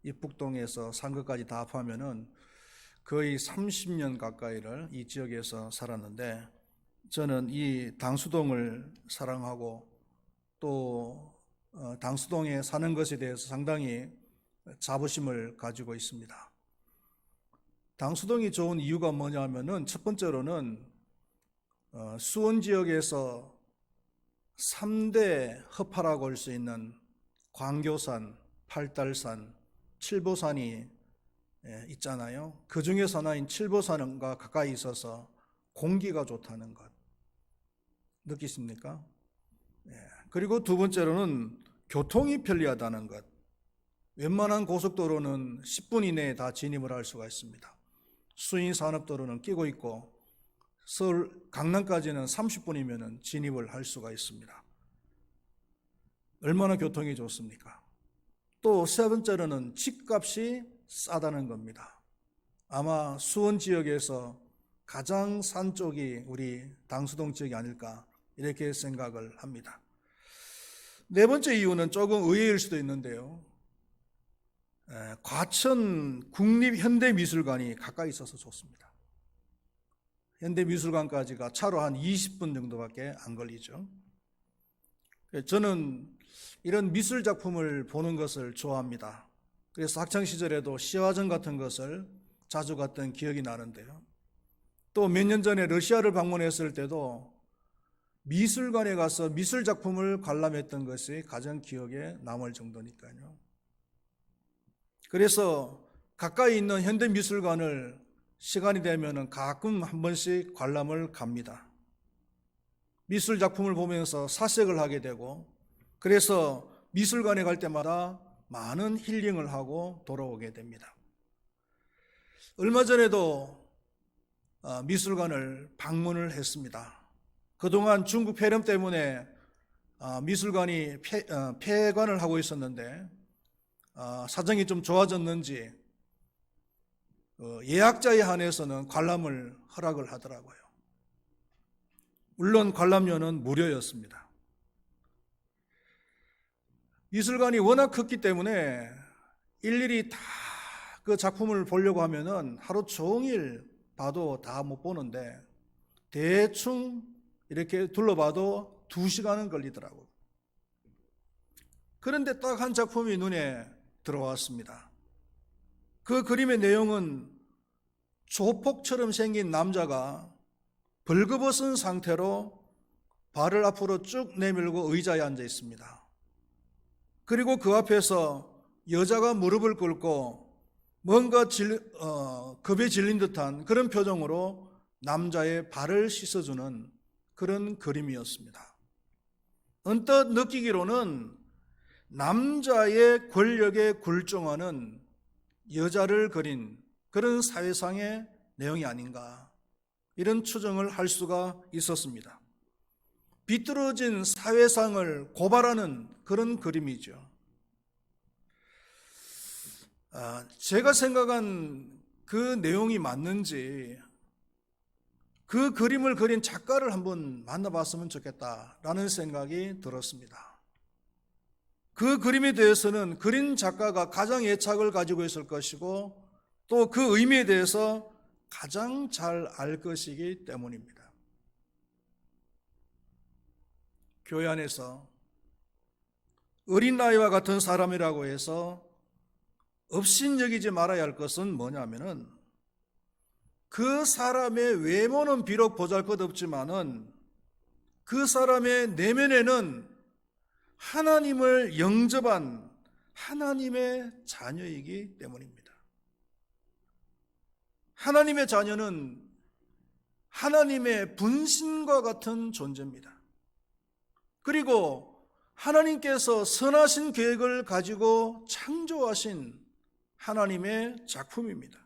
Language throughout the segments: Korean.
입북동에서 산 것까지 다 합하면은 거의 30년 가까이를 이 지역에서 살았는데, 저는 이 당수동을 사랑하고 또 당수동에 사는 것에 대해서 상당히 자부심을 가지고 있습니다. 당수동이 좋은 이유가 뭐냐면은, 첫 번째로는 수원 지역에서 3대 허파라고 할 수 있는 광교산, 팔달산, 칠보산이 있잖아요. 그 중에서 하나인 칠보산과 가까이 있어서 공기가 좋다는 것 느끼십니까? 그리고 두 번째로는 교통이 편리하다는 것. 웬만한 고속도로는 10분 이내에 다 진입을 할 수가 있습니다. 수인산업도로는 끼고 있고 서울 강남까지는 30분이면 진입을 할 수가 있습니다. 얼마나 교통이 좋습니까? 또 세 번째로는 집값이 싸다는 겁니다. 아마 수원 지역에서 가장 산 쪽이 우리 당수동 지역이 아닐까 이렇게 생각을 합니다. 네 번째 이유는 조금 의외일 수도 있는데요, 과천 국립현대미술관이 가까이 있어서 좋습니다. 현대미술관까지가 차로 한 20분 정도밖에 안 걸리죠. 저는 이런 미술 작품을 보는 것을 좋아합니다. 그래서 학창시절에도 시화전 같은 것을 자주 갔던 기억이 나는데요, 또 몇 년 전에 러시아를 방문했을 때도 미술관에 가서 미술 작품을 관람했던 것이 가장 기억에 남을 정도니까요. 그래서 가까이 있는 현대미술관을 시간이 되면 가끔 한 번씩 관람을 갑니다. 미술 작품을 보면서 사색을 하게 되고, 그래서 미술관에 갈 때마다 많은 힐링을 하고 돌아오게 됩니다. 얼마 전에도 미술관을 방문을 했습니다. 그동안 중국 폐렴 때문에 미술관이 폐관을 하고 있었는데, 사정이 좀 좋아졌는지 예약자에 한해서는 관람을 허락을 하더라고요. 물론 관람료는 무료였습니다. 미술관이 워낙 컸기 때문에 일일이 다 그 작품을 보려고 하면은 하루 종일 봐도 다 못 보는데, 대충 이렇게 둘러봐도 2시간은 걸리더라고요. 그런데 딱 한 작품이 눈에 들어왔습니다. 그 그림의 내용은 조폭처럼 생긴 남자가 벌거벗은 상태로 발을 앞으로 쭉 내밀고 의자에 앉아 있습니다. 그리고 그 앞에서 여자가 무릎을 꿇고 뭔가 겁에 질린 듯한 그런 표정으로 남자의 발을 씻어주는 그런 그림이었습니다. 언뜻 느끼기로는 남자의 권력에 굴종하는 여자를 그린 그런 사회상의 내용이 아닌가, 이런 추정을 할 수가 있었습니다. 비뚤어진 사회상을 고발하는 그런 그림이죠. 제가 생각한 그 내용이 맞는지 그 그림을 그린 작가를 한번 만나봤으면 좋겠다라는 생각이 들었습니다. 그 그림에 대해서는 그린 작가가 가장 애착을 가지고 있을 것이고, 또 그 의미에 대해서 가장 잘 알 것이기 때문입니다. 교회 안에서 어린 나이와 같은 사람이라고 해서 업신여기지 말아야 할 것은 뭐냐면은, 그 사람의 외모는 비록 보잘것없지만은 그 사람의 내면에는 하나님을 영접한 하나님의 자녀이기 때문입니다. 하나님의 자녀는 하나님의 분신과 같은 존재입니다. 그리고 하나님께서 선하신 계획을 가지고 창조하신 하나님의 작품입니다.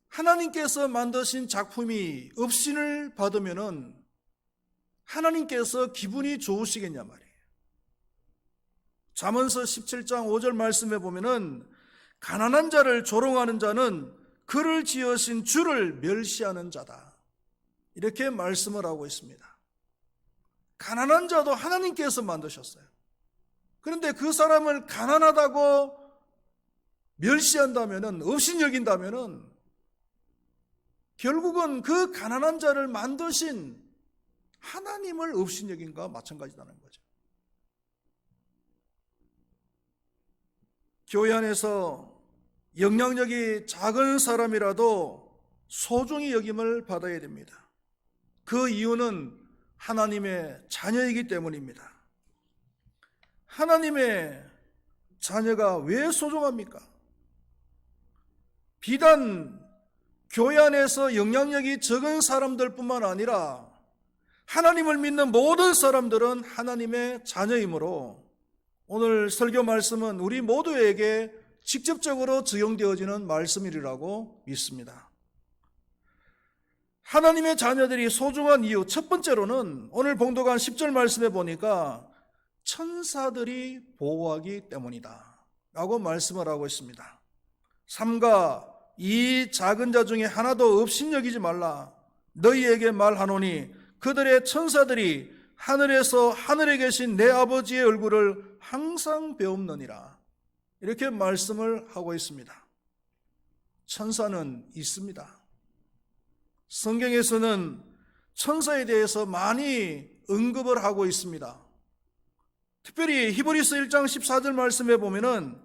하나님께서 만드신 작품이 업신을 받으면은 하나님께서 기분이 좋으시겠냐 말이에요. 잠언서 17장 5절 말씀에 보면은 가난한 자를 조롱하는 자는 그를 지으신 주를 멸시하는 자다, 이렇게 말씀을 하고 있습니다. 가난한 자도 하나님께서 만드셨어요. 그런데 그 사람을 가난하다고 멸시한다면은, 업신여긴다면은 결국은 그 가난한 자를 만드신 하나님을 업신여긴 것과 마찬가지라는 거죠. 교회 안에서 영향력이 작은 사람이라도 소중히 여김을 받아야 됩니다. 그 이유는 하나님의 자녀이기 때문입니다. 하나님의 자녀가 왜 소중합니까? 비단 교회 안에서 영향력이 적은 사람들뿐만 아니라 하나님을 믿는 모든 사람들은 하나님의 자녀이므로 오늘 설교 말씀은 우리 모두에게 직접적으로 적용되어지는 말씀이라고 믿습니다. 하나님의 자녀들이 소중한 이유, 첫 번째로는 오늘 봉독한 10절 말씀에 보니까 천사들이 보호하기 때문이다 라고 말씀을 하고 있습니다. 삼가 이 작은 자 중에 하나도 업신여기지 말라. 너희에게 말하노니 그들의 천사들이 하늘에서 하늘에 계신 내 아버지의 얼굴을 항상 배움느니라. 이렇게 말씀을 하고 있습니다. 천사는 있습니다. 성경에서는 천사에 대해서 많이 언급을 하고 있습니다. 특별히 히브리서 1장 14절 말씀에 보면은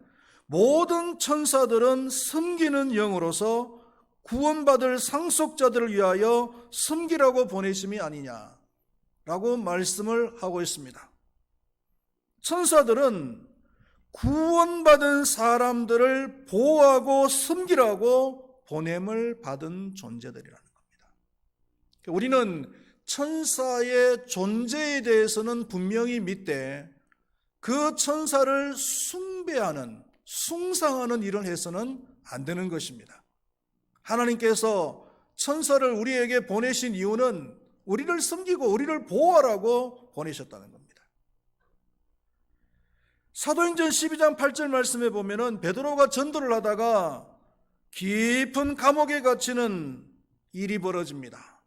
모든 천사들은 섬기는 영으로서 구원받을 상속자들을 위하여 섬기라고 보내심이 아니냐라고 말씀을 하고 있습니다. 천사들은 구원받은 사람들을 보호하고 섬기라고 보냄을 받은 존재들이라는 겁니다. 우리는 천사의 존재에 대해서는 분명히 믿되 그 천사를 숭배하는, 숭상하는 일을 해서는 안 되는 것입니다. 하나님께서 천사를 우리에게 보내신 이유는 우리를 섬기고 우리를 보호하라고 보내셨다는 겁니다. 사도행전 12장 8절 말씀에 보면은 베드로가 전도를 하다가 깊은 감옥에 갇히는 일이 벌어집니다.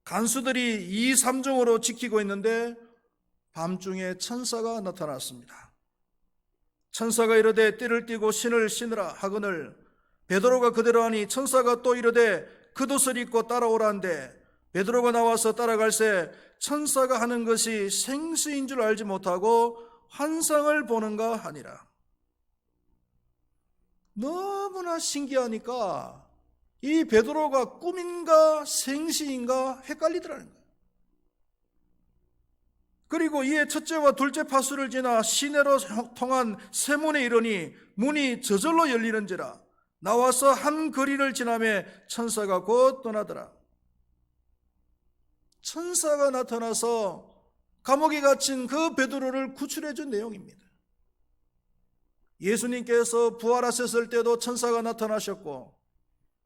간수들이 2, 3중으로 지키고 있는데 밤중에 천사가 나타났습니다. 천사가 이르되 띠를 띠고 신을 신으라 하거늘 베드로가 그대로 하니 천사가 또 이르되 겉옷을 입고 따라오라는데 베드로가 나와서 따라갈새 천사가 하는 것이 생수인 줄 알지 못하고 환상을 보는가 하니라. 너무나 신기하니까 이 베드로가 꿈인가 생시인가 헷갈리더라는 거예요. 그리고 이에 첫째와 둘째 파수를 지나 시내로 통한 세문에 이르니 문이 저절로 열리는지라. 나와서 한 거리를 지나매 천사가 곧 떠나더라. 천사가 나타나서 감옥에 갇힌 그 베드로를 구출해 준 내용입니다. 예수님께서 부활하셨을 때도 천사가 나타나셨고,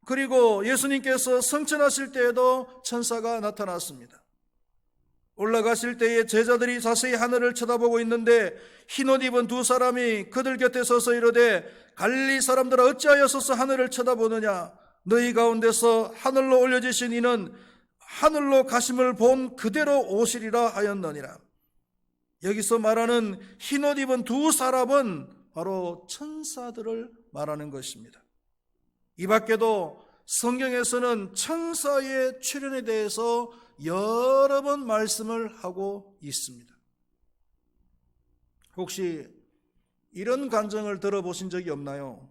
그리고 예수님께서 성천하실 때에도 천사가 나타났습니다. 올라가실 때에 제자들이 자세히 하늘을 쳐다보고 있는데 흰옷 입은 두 사람이 그들 곁에 서서 이르되 갈릴리 사람들아 어찌하여 서서 하늘을 쳐다보느냐. 너희 가운데서 하늘로 올려지신 이는 하늘로 가심을 본 그대로 오시리라 하였느니라. 여기서 말하는 흰옷 입은 두 사람은 바로 천사들을 말하는 것입니다. 이 밖에도 성경에서는 천사의 출현에 대해서 여러 번 말씀을 하고 있습니다. 혹시 이런 간증을 들어보신 적이 없나요?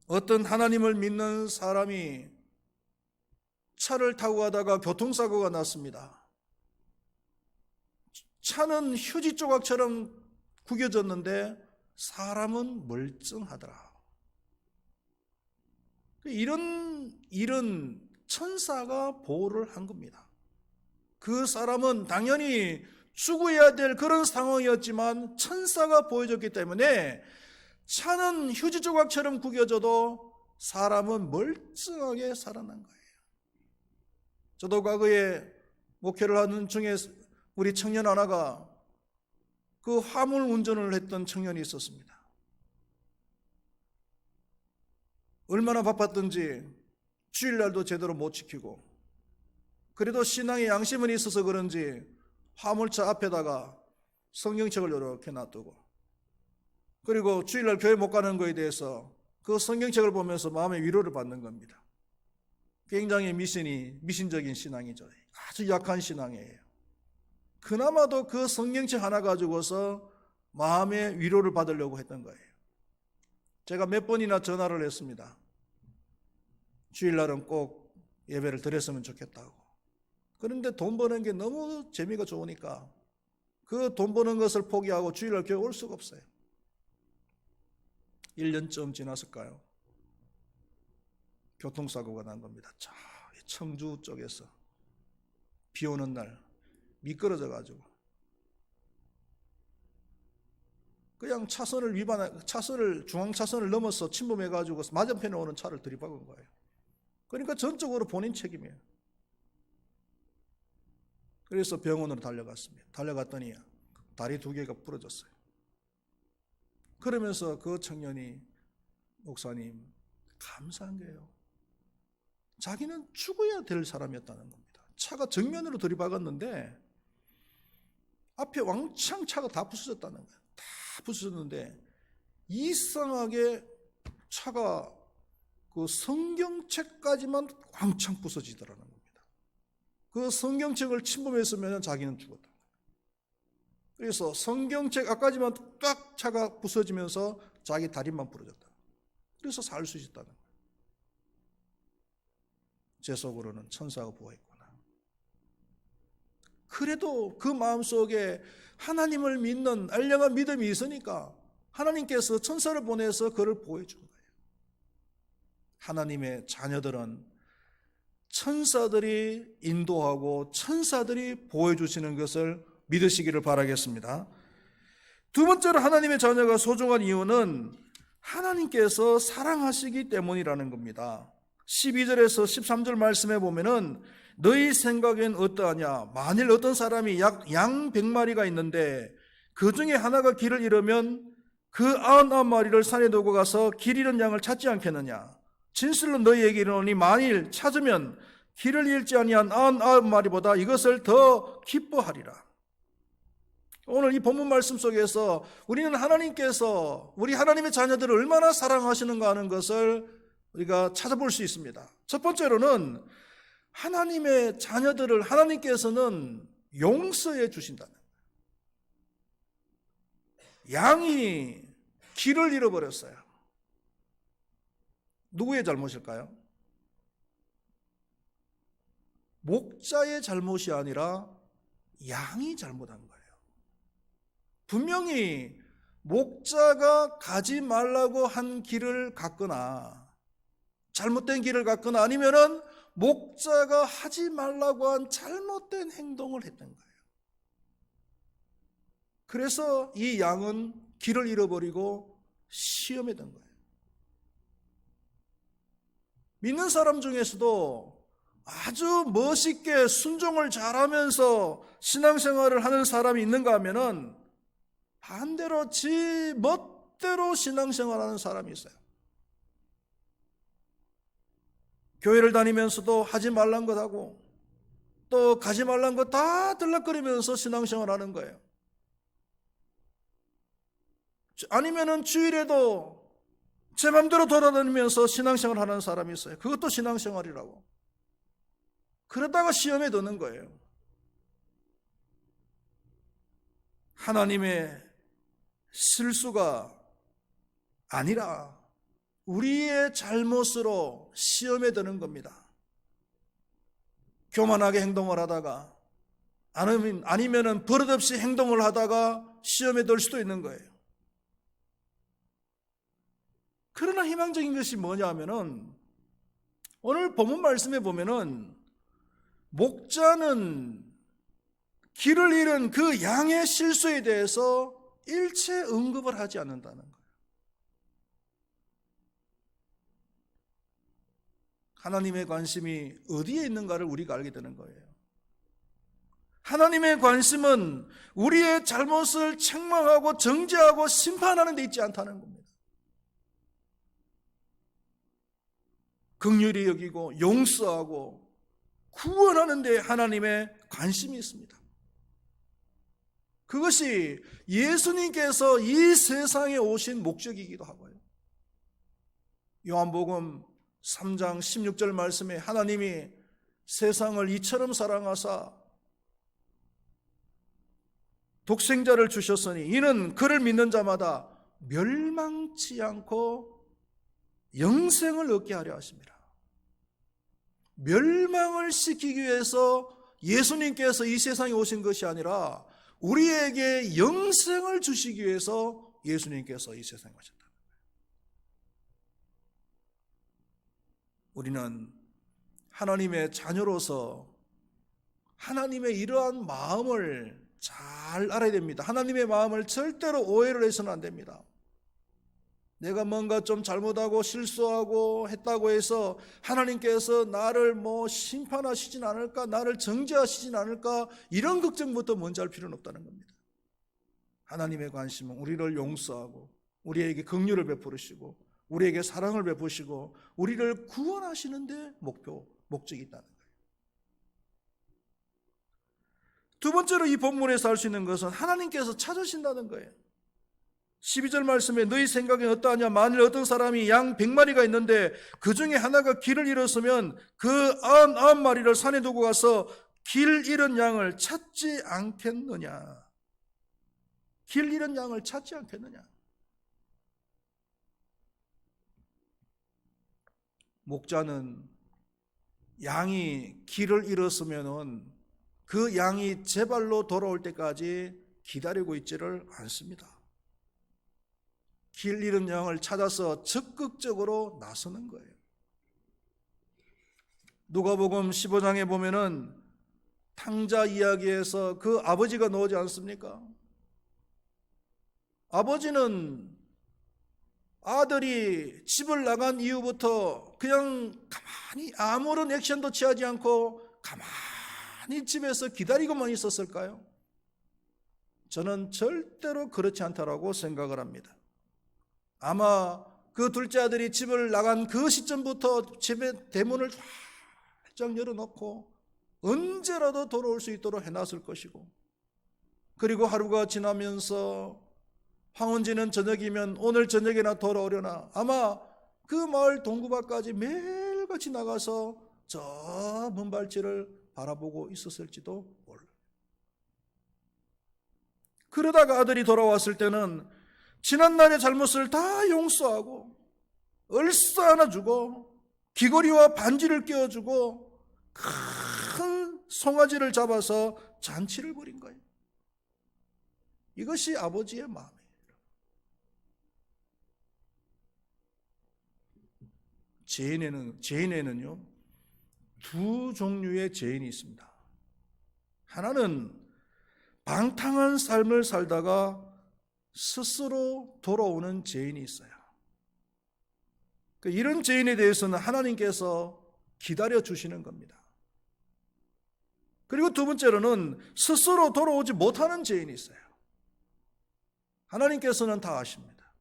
어떤 하나님을 믿는 사람이 차를 타고 가다가 교통사고가 났습니다. 차는 휴지 조각처럼 구겨졌는데 사람은 멀쩡하더라. 이런 일은 천사가 보호를 한 겁니다. 그 사람은 당연히 죽어야 될 그런 상황이었지만 천사가 보여줬기 때문에 차는 휴지 조각처럼 구겨져도 사람은 멀쩡하게 살아난 거예요. 저도 과거에 목회를 하는 중에 우리 청년 하나가 그 화물 운전을 했던 청년이 있었습니다. 얼마나 바빴던지 주일날도 제대로 못 지키고, 그래도 신앙에 양심은 있어서 그런지 화물차 앞에다가 성경책을 이렇게 놔두고, 그리고 주일날 교회 못 가는 거에 대해서 그 그 성경책을 보면서 마음의 위로를 받는 겁니다. 굉장히 미신적인 신앙이죠. 아주 약한 신앙이에요. 그나마도 그 성경책 하나 가지고서 마음의 위로를 받으려고 했던 거예요. 제가 몇 번이나 전화를 했습니다. 주일날은 꼭 예배를 드렸으면 좋겠다고. 그런데 돈 버는 게 너무 재미가 좋으니까 그 돈 버는 것을 포기하고 주일날 교회 올 수가 없어요. 1년쯤 지났을까요? 교통사고가 난 겁니다. 저 청주 쪽에서 비 오는 날 미끄러져 가지고 그냥 차선을 중앙차선을 넘어서 침범해 가지고 맞은편에 오는 차를 들이박은 거예요. 그러니까 전적으로 본인 책임이에요. 그래서 병원으로 달려갔습니다. 달려갔더니 다리 2개가 부러졌어요. 그러면서 그 청년이 목사님 감사한 게요. 자기는 죽어야 될 사람이었다는 겁니다. 차가 정면으로 들이박았는데 앞에 왕창 차가 다 부서졌다는 거예요. 다 부서졌는데 이상하게 차가 그 성경책까지만 왕창 부서지더라는 겁니다. 그 성경책을 침범했으면 자기는 죽었다. 그래서 성경책 앞까지만 딱 차가 부서지면서 자기 다리만 부러졌다. 그래서 살 수 있었다는 거예요. 제 속으로는 천사가 보호했구나. 그래도 그 마음속에 하나님을 믿는 알량한 믿음이 있으니까 하나님께서 천사를 보내서 그를 보호해 준 거예요. 하나님의 자녀들은 천사들이 인도하고 천사들이 보호해 주시는 것을 믿으시기를 바라겠습니다. 두 번째로 하나님의 자녀가 소중한 이유는 하나님께서 사랑하시기 때문이라는 겁니다. 12절에서 13절 말씀에 보면은 너희 생각엔 어떠하냐? 만일 어떤 사람이 양 100마리가 있는데 그 중에 하나가 길을 잃으면 그 99마리를 산에 두고 가서 길 잃은 양을 찾지 않겠느냐? 진실로 너희에게 이르노니 만일 찾으면 길을 잃지 아니한 99마리보다 이것을 더 기뻐하리라. 오늘 이 본문 말씀 속에서 우리는 하나님께서 우리 하나님의 자녀들을 얼마나 사랑하시는가 하는 것을 우리가 찾아볼 수 있습니다. 첫 번째로는 하나님의 자녀들을 하나님께서는 용서해 주신다는 거예요. 양이 길을 잃어버렸어요. 누구의 잘못일까요? 목자의 잘못이 아니라 양이 잘못한 거예요. 분명히 목자가 가지 말라고 한 길을 갔거나 잘못된 길을 갔거나 아니면은 목자가 하지 말라고 한 잘못된 행동을 했던 거예요. 그래서 이 양은 길을 잃어버리고 시험에 든 거예요. 믿는 사람 중에서도 아주 멋있게 순종을 잘하면서 신앙생활을 하는 사람이 있는가 하면은 반대로 지 멋대로 신앙생활하는 사람이 있어요. 교회를 다니면서도 하지 말란 것 하고 또 가지 말란 것 다 들락거리면서 신앙생활하는 거예요. 아니면은 주일에도 제 맘대로 돌아다니면서 신앙생활하는 사람이 있어요. 그것도 신앙생활이라고. 그러다가 시험에 드는 거예요. 하나님의 실수가 아니라 우리의 잘못으로 시험에 드는 겁니다. 교만하게 행동을 하다가 아니면은 버릇없이 행동을 하다가 시험에 들 수도 있는 거예요. 그러나 희망적인 것이 뭐냐 하면은 오늘 본문 말씀에 보면은 목자는 길을 잃은 그 양의 실수에 대해서 일체 언급을 하지 않는다는 거예요. 하나님의 관심이 어디에 있는가를 우리가 알게 되는 거예요. 하나님의 관심은 우리의 잘못을 책망하고 정죄하고 심판하는 데 있지 않다는 겁니다. 긍휼히 여기고 용서하고 구원하는 데 하나님의 관심이 있습니다. 그것이 예수님께서 이 세상에 오신 목적이기도 하고요. 요한복음 3장 16절 말씀에 하나님이 세상을 이처럼 사랑하사 독생자를 주셨으니 이는 그를 믿는 자마다 멸망치 않고 영생을 얻게 하려 하십니다. 멸망을 시키기 위해서 예수님께서 이 세상에 오신 것이 아니라 우리에게 영생을 주시기 위해서 예수님께서 이 세상에 오셨다. 우리는 하나님의 자녀로서 하나님의 이러한 마음을 잘 알아야 됩니다. 하나님의 마음을 절대로 오해를 해서는 안 됩니다. 내가 뭔가 좀 잘못하고 실수하고 했다고 해서 하나님께서 나를 심판하시진 않을까, 나를 정죄하시진 않을까, 이런 걱정부터 먼저 할 필요는 없다는 겁니다. 하나님의 관심은 우리를 용서하고 우리에게 긍휼을 베푸시고 우리에게 사랑을 베푸시고 우리를 구원하시는 데 목적이 있다는 거예요. 두 번째로 이 본문에서 알 수 있는 것은 하나님께서 찾으신다는 거예요. 12절 말씀에 너희 생각에 어떠하냐? 만일 어떤 사람이 양 100마리가 있는데 그 중에 하나가 길을 잃었으면 그 99마리를 산에 두고 가서 길 잃은 양을 찾지 않겠느냐? 길 잃은 양을 찾지 않겠느냐? 목자는 양이 길을 잃었으면 그 양이 제 발로 돌아올 때까지 기다리고 있지를 않습니다. 길 잃은 양을 찾아서 적극적으로 나서는 거예요. 누가복음 15장에 보면은 탕자 이야기에서 그 아버지가 나오지 않습니까? 아버지는 아들이 집을 나간 이후부터 그냥 가만히 아무런 액션도 취하지 않고 가만히 집에서 기다리고만 있었을까요? 저는 절대로 그렇지 않다라고 생각을 합니다. 아마 그 둘째 아들이 집을 나간 그 시점부터 집의 대문을 활짝 열어놓고 언제라도 돌아올 수 있도록 해놨을 것이고, 그리고 하루가 지나면서 황혼지는 저녁이면 오늘 저녁에나 돌아오려나 아마 그 마을 동구밭까지 매일같이 나가서 저 먼 발치를 바라보고 있었을지도 몰라요. 그러다가 아들이 돌아왔을 때는 지난날의 잘못을 다 용서하고 얼싸 안아주고 귀걸이와 반지를 끼워주고 큰 송아지를 잡아서 잔치를 벌인 거예요. 이것이 아버지의 마음이에요. 죄인에는요 두 종류의 죄인이 있습니다. 하나는 방탕한 삶을 살다가 스스로 돌아오는 죄인이 있어요. 이런 죄인에 대해서는 하나님께서 기다려 주시는 겁니다. 그리고 두 번째로는 스스로 돌아오지 못하는 죄인이 있어요. 하나님께서는 다 아십니다.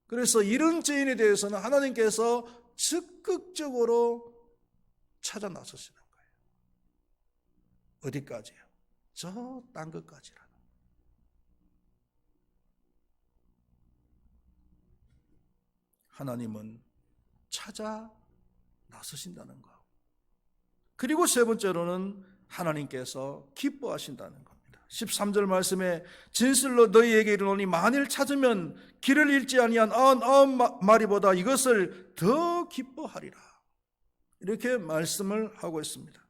그래서 이런 죄인에 대해서는 하나님께서 적극적으로 찾아 나서시는 거예요. 어디까지요? 저 딴 것까지라. 하나님은 찾아 나서신다는 거. 그리고 세 번째로는 하나님께서 기뻐하신다는 겁니다. 13절 말씀에 진실로 너희에게 이르노니 만일 찾으면 길을 잃지 아니한 99마리보다 이것을 더 기뻐하리라. 이렇게 말씀을 하고 있습니다.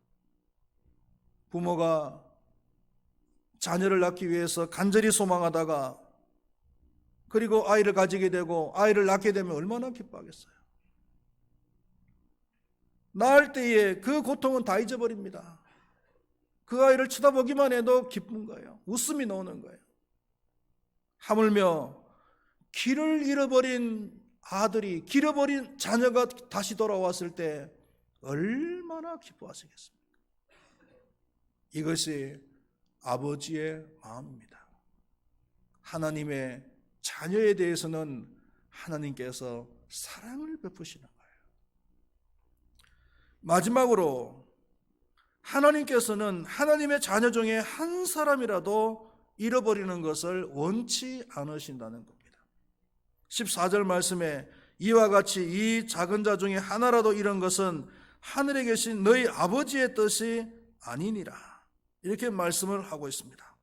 부모가 자녀를 낳기 위해서 간절히 소망하다가 그리고 아이를 가지게 되고 아이를 낳게 되면 얼마나 기뻐하겠어요. 낳을 때에 그 고통은 다 잊어버립니다. 그 아이를 쳐다보기만 해도 기쁜 거예요. 웃음이 나오는 거예요. 하물며 길을 잃어버린 아들이, 잃어버린 자녀가 다시 돌아왔을 때 얼마나 기뻐하시겠습니까? 이것이 아버지의 마음입니다. 하나님의 자녀에 대해서는 하나님께서 사랑을 베푸시는 거예요. 마지막으로 하나님께서는 하나님의 자녀 중에 한 사람이라도 잃어버리는 것을 원치 않으신다는 겁니다. 14절 말씀에 이와 같이 이 작은 자 중에 하나라도 이런 것은 하늘에 계신 너희 아버지의 뜻이 아니니라. 이렇게 말씀을 하고 있습니다.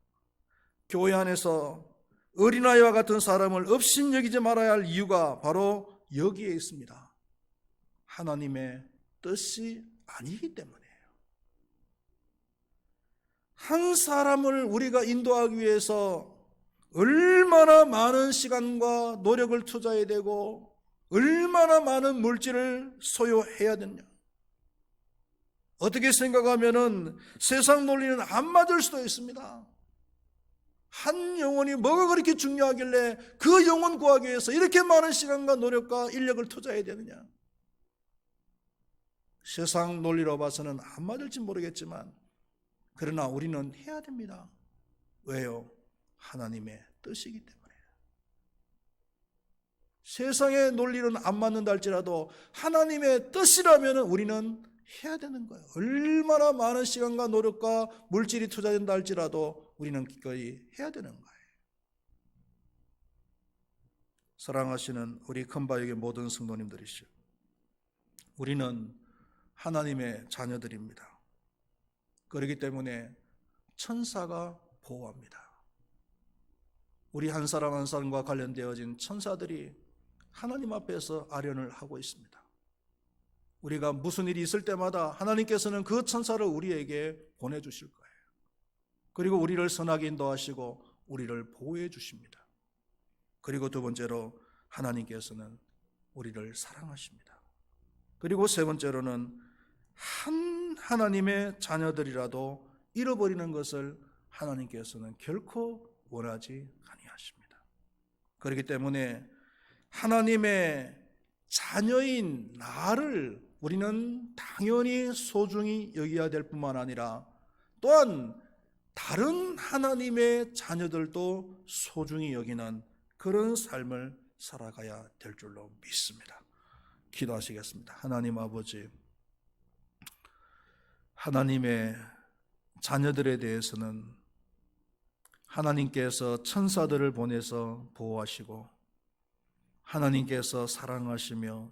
교회 안에서 어린아이와 같은 사람을 업신여기지 말아야 할 이유가 바로 여기에 있습니다. 하나님의 뜻이 아니기 때문이에요. 한 사람을 우리가 인도하기 위해서 얼마나 많은 시간과 노력을 투자해야 되고 얼마나 많은 물질을 소요해야 되냐. 어떻게 생각하면은 세상 논리는 안 맞을 수도 있습니다. 한 영혼이 뭐가 그렇게 중요하길래 그 영혼 구하기 위해서 이렇게 많은 시간과 노력과 인력을 투자해야 되느냐. 세상 논리로 봐서는 안 맞을지 모르겠지만 그러나 우리는 해야 됩니다. 왜요? 하나님의 뜻이기 때문에. 세상의 논리는 안 맞는다 할지라도 하나님의 뜻이라면 우리는 해야 되는 거예요. 얼마나 많은 시간과 노력과 물질이 투자된다 할지라도 우리는 기꺼이 해야 되는 거예요. 사랑하시는 우리 큰바역의 모든 성도님들이시오. 우리는 하나님의 자녀들입니다. 그렇기 때문에 천사가 보호합니다. 우리 한 사람 한 사람과 관련되어진 천사들이 하나님 앞에서 아련을 하고 있습니다. 우리가 무슨 일이 있을 때마다 하나님께서는 그 천사를 우리에게 보내주실 거예요. 그리고 우리를 선하게 인도하시고 우리를 보호해 주십니다. 그리고 두 번째로 하나님께서는 우리를 사랑하십니다. 그리고 세 번째로는 한 하나님의 자녀들이라도 잃어버리는 것을 하나님께서는 결코 원하지 아니하십니다. 그렇기 때문에 하나님의 자녀인 나를 우리는 당연히 소중히 여겨야 될 뿐만 아니라 또한 다른 하나님의 자녀들도 소중히 여기는 그런 삶을 살아가야 될 줄로 믿습니다. 기도하시겠습니다. 하나님 아버지, 하나님의 자녀들에 대해서는 하나님께서 천사들을 보내서 보호하시고 하나님께서 사랑하시며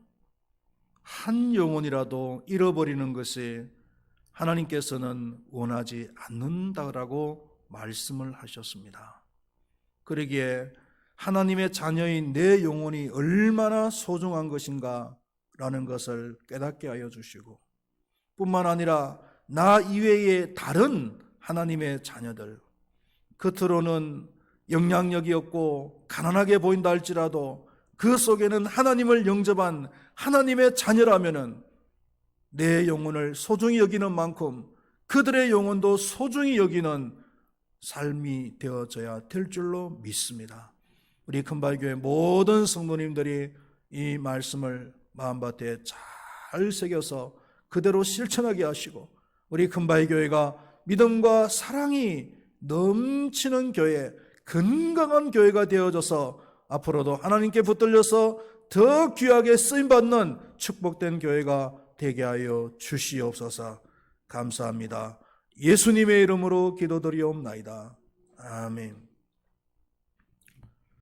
한 영혼이라도 잃어버리는 것이 하나님께서는 원하지 않는다라고 말씀을 하셨습니다. 그러기에 하나님의 자녀인 내 영혼이 얼마나 소중한 것인가 라는 것을 깨닫게 하여 주시고 뿐만 아니라 나 이외의 다른 하나님의 자녀들, 겉으로는 영향력이 없고 가난하게 보인다 할지라도 그 속에는 하나님을 영접한 하나님의 자녀라면은 내 영혼을 소중히 여기는 만큼 그들의 영혼도 소중히 여기는 삶이 되어져야 될 줄로 믿습니다. 우리 큰바위교회 모든 성도님들이 이 말씀을 마음밭에 잘 새겨서 그대로 실천하게 하시고 우리 큰바위교회가 믿음과 사랑이 넘치는 교회, 건강한 교회가 되어져서 앞으로도 하나님께 붙들려서 더 귀하게 쓰임받는 축복된 교회가 되게 하여 주시옵소서. 감사합니다. 예수님의 이름으로 기도드리옵나이다. 아멘.